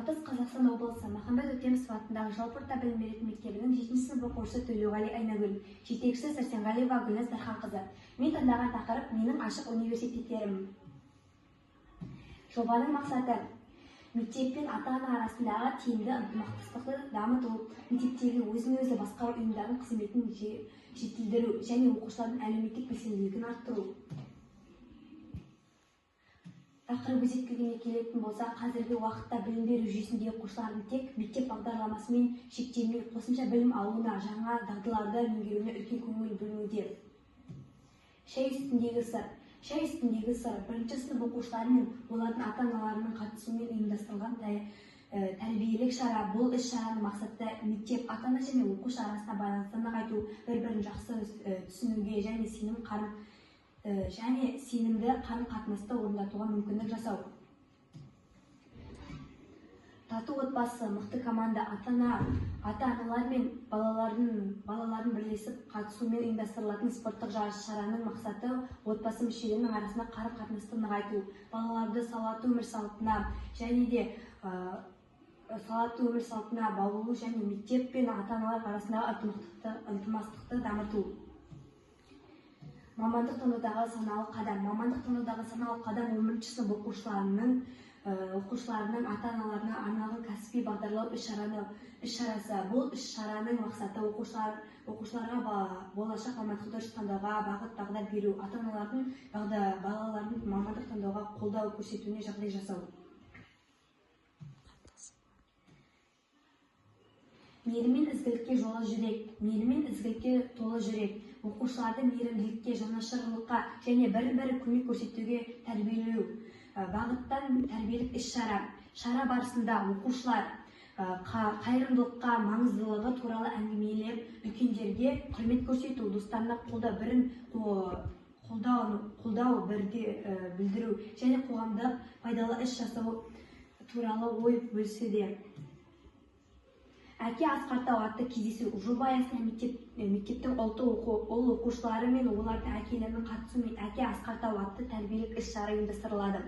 Батыс Қазақстан облысы Махамбет Өтемісов атындағы жалпы орта білім беретін мектебінің 7-ші сынып оқушысы Төлеуғали Айнагүл, жетекшісі Сәрсенғалиева Гүлназ Дарханқызы. Мен таңдаған тақырып менің ашық университеттерім. Жобаның мақсаты мектеп пен ата-ана арасындағы тиімді ынтымақтастықты дамыту, мектептегі өзін-өзі басқару ұйымдарының қызметін жетілдіру және оқушылардың әлеуметтік белсенділігін арттыру. Тақырып өзектілігіне келетін болса, қазіргі уақытта білім беру жүйесінде оқушылардың тек мектеп бағдарламасымен шектелмей қосымша білім алуына, жаңа дағдыларды меңгеруіне үлкен көңіл бөлінуде. Шай үстіндегі сыр. Шай үстіндегі сыр бірінші сынып оқушылары мен олардың ата-аналарының қатысуымен ұйымдастырылған тәрбиелік шара. Бұл іс-шараның мақсаты мектеп, ата-ана және оқушы арасында байланысты нығайту, бір-бірін жақсы түсінуге және сенімді қарым-қатынасты орнатуға мүмкіндік жасау. Тату отбасы, мықты команда, ата-аналар мен балалардың бірлесіп қатысуымен ұйымдастырылатын спорттық шараның мақсаты отбасы мүшелерінің арасында қарым-қатынасты нығайту, балаларды салауатты өмір салтына баулу және мектеп пен ата-аналар арасындағы ынтымақтастықты дамыту. Мамандық таңдаудағы саналы қадам. Мамандық таңдаудағы саналы қадам 11-ші сынып оқушыларының ата-аналарына арналған кәсіби бағдарлау іс-шарасы. Бұл іс-шараның мақсаты оқушыларға болашақ мамандықты дұрыс таңдауға бағыт-бағдар беру, ата-аналардың балалардың мамандық таңдауға қолдау көрсетуіне жағдай жасау. Мейірмен ізгілікке толы жүрек. Оқушыларды мейірімділікке, жанашырлыққа және бірін-бірі көмек көрсетуге тәрбиелеу бағыттан тәрбиелік іс-шара. Шара барысында оқушылар қайырымдылыққа маңыздылығы туралы әңгімелеп, үлкендерге құрмет көрсету, достарына қолдау білдіру және қоғамдық пайдалы іс жасау туралы ой бөлісуде. Әке асқартау атты кездесу. Жоба аясында мектептің ұл оқушылары мен олардың әкелерінің қатысуымен әке асқартау атты тәрбиелік іс-шара ұйымдастырылады.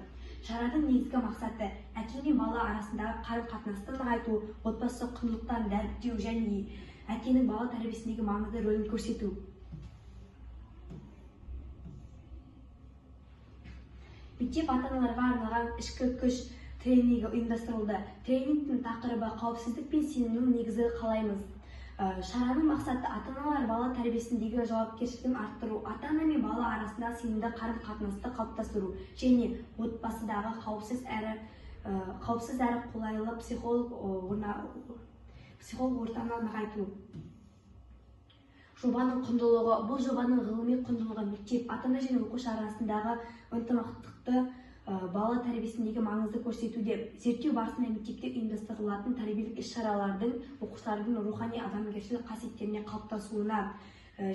Шараның негізгі мақсаты әке мен бала арасындағы қарым-қатынасты нығайту, отбасы құндылықтарын дәріптеу және әкенің бала тәрбиесіндегі маңызды рөлін көрсету. Мектеп ата-аналарға арналған ішкі күш тренингі ұйымдастырылды. Тренингтің тақырыбы қауіпсіздік пен сенімнің негізі қалаймыз. Шараның мақсаты ата-аналар бала тәрбиесіндегі жауапкершілігін арттыру, ата-ана мен бала арасында сенімді қарым-қатынасты қалыптастыру және отбасыдағы қауіпсіз әрі қолайлы психолог ортаны нығайту. Жобаның құндылығы. Бұл жобаның ғылыми құндылығы мектеп, ата-ана және оқушы арасындағы ынтымақтастықты бала тәрбиесіндегі маңызды көрсетуде. Зерттеу барысында мектепте ұйымдастырылатын тәрбиелік іс-шаралардың оқушылардың рухани адамгершілік қасиеттеріне қалыптасуына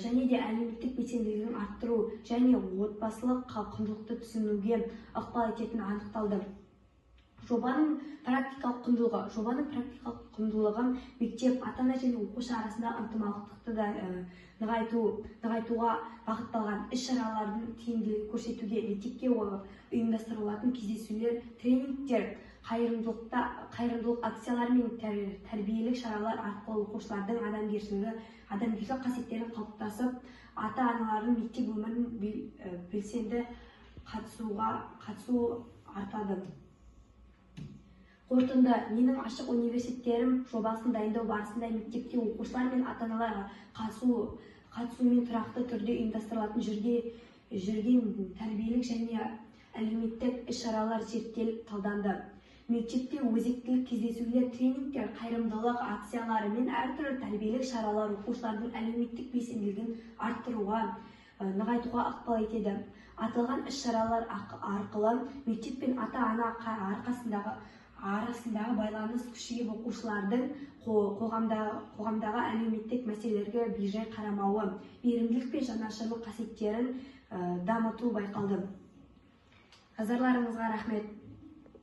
және де әлеуметтік белсенділігін арттыру және отбасылық құндылықты түсінуге ықпал ететіні анықталды. Жобаның практикалық құндылығы мектеп, ата-ана және оқушы арасында ынтымақтастықты нығайтуға бағытталған іс-шаралардың тиімділігін көрсетуде. Мектепке ұйымдастырылатын кездесулер, тренингтер, қайырымдылық акциялары мен тәрбиелік шаралар арқылы оқушылардың адамгершілік қасиеттерін қалыптасып, ата-аналардың мектеп өмірін белсенді қатысу артады. Қорытынды. Менің ашық университеттерім жобасын дайындау барысында мектепте оқушылар мен ата-аналарға қатысуымен тұрақты түрде ұйымдастырылатын жүрген тәрбиелік және әлеуметтік іс-шаралар зерттеліп талданды. Мектепте өзектілік кездесулер, тренингтер, қайырымдылық акциялары мен әртүрлі тәрбиелік шаралар оқушылардың әлеуметтік белсенділігін арттыруға, нығайтуға ықпал етеді. Аталған іс-шаралар арқылы мектеп пен ата-ана арасындағы байланыс күшейіп, оқушылардың қоғамдағы әлеуметтік мәселелерге бейжай қарамауы, мейірімділік пен жанашырлық қасиеттерін дамыту байқалды. Назарларыңызға рахмет.